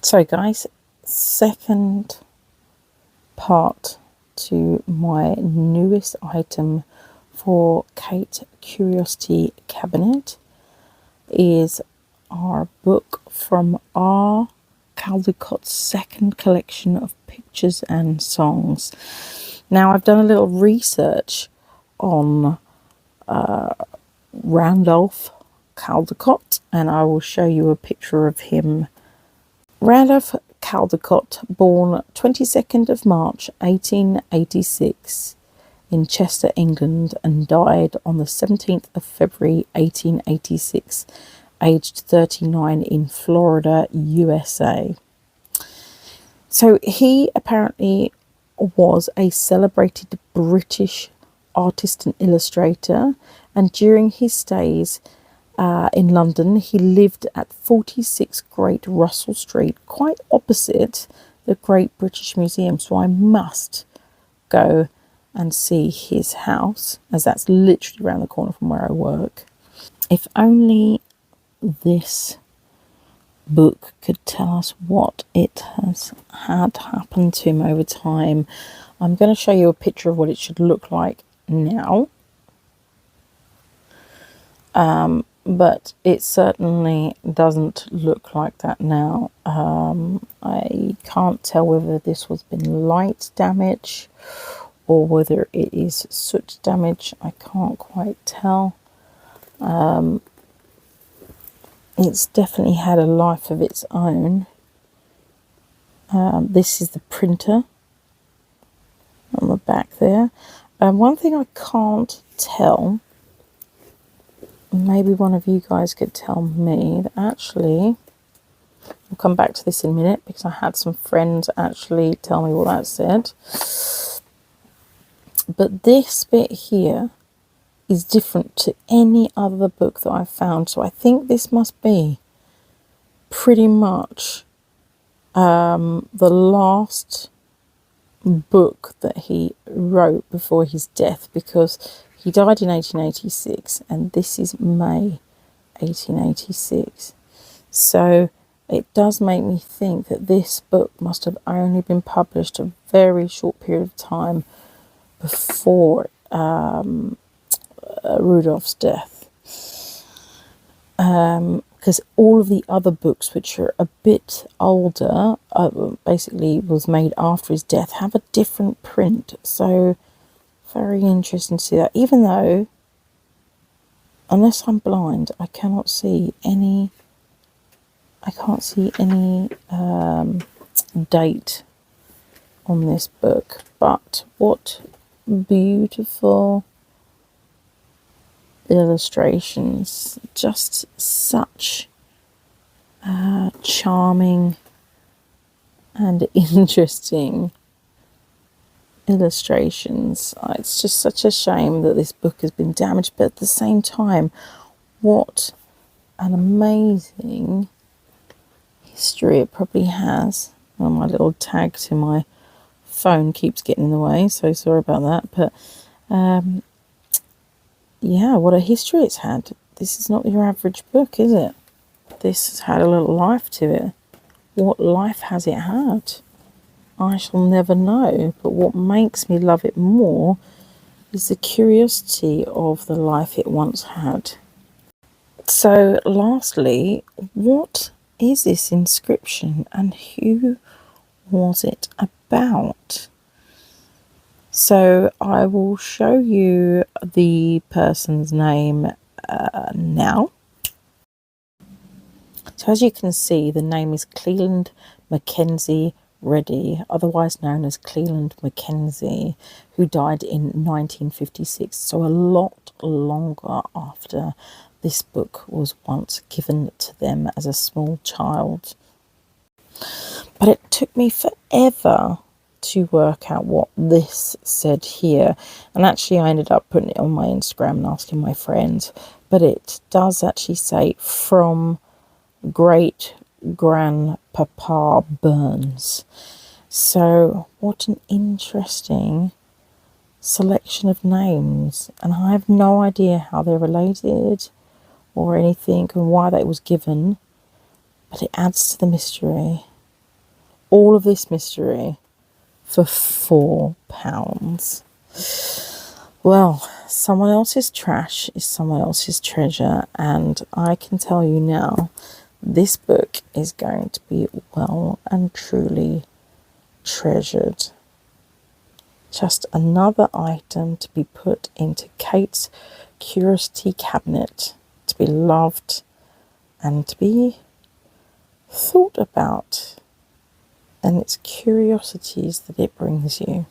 So guys, second part to my newest item for Kate Curiosity Cabinet is our book from R. Caldecott's second collection of pictures and songs. Now, I've done a little research on Randolph Caldecott, and I will show you a picture of him. Randolph Caldecott, born 22nd of March 1886 in Chester, England, and died on the 17th of February 1886, aged 39 in Florida, USA. So he apparently was a celebrated British artist and illustrator, and during his stays in London, he lived at 46 Great Russell Street, quite opposite the Great British Museum. So I must go and see his house, as that's literally around the corner from where I work. If only this book could tell us what it has had happen to him over time. I'm going to show you a picture of what it should look like now. But it certainly doesn't look like that now. I can't tell whether this was been light damage or whether it is soot damage. I can't quite tell. It's definitely had a life of its own. This is the printer on the back there. One thing I can't tell, maybe one of you guys could tell me, that actually, I'll come back to this in a minute because I had some friends actually tell me what that said. But this bit here is different to any other book that I've found. So I think this must be pretty much the last book that he wrote before his death, because he died in 1886 and this is May 1886. So it does make me think that this book must have only been published a very short period of time before Rudolph's death. Because all of the other books, which are a bit older, basically was made after his death, have a different print. So very interesting to see that, even though, unless I'm blind, I can't see any date on this book. But what beautiful illustrations, just such charming and interesting illustrations. It's just such a shame that this book has been damaged, but at the same time, what an amazing history it probably has. Well, my little tag to my phone keeps getting in the way, so sorry about that. But yeah, what a history it's had. This is not your average book, is it? This has had a little life to it. What life has it had? I shall never know, but what makes me love it more is the curiosity of the life it once had. So lastly, what is this inscription and who was it about? So I will show you the person's name now. So as you can see, the name is Cleland Mackenzie Reddy, otherwise known as Cleland Mackenzie, who died in 1956, so a lot longer after this book was once given to them as a small child. But it took me forever to work out what this said here, and actually I ended up putting it on my Instagram and asking my friends, but it does actually say from great grandpapa Burns. So what an interesting selection of names, and I have no idea how they're related or anything and why that was given, but it adds to the mystery. all of this mystery for £4. Well, someone else's trash is someone else's treasure, and I can tell you now, this book is going to be well and truly treasured. Just another item to be put into Kate's curiosity cabinet, to be loved and to be thought about, and it's curiosities that it brings you.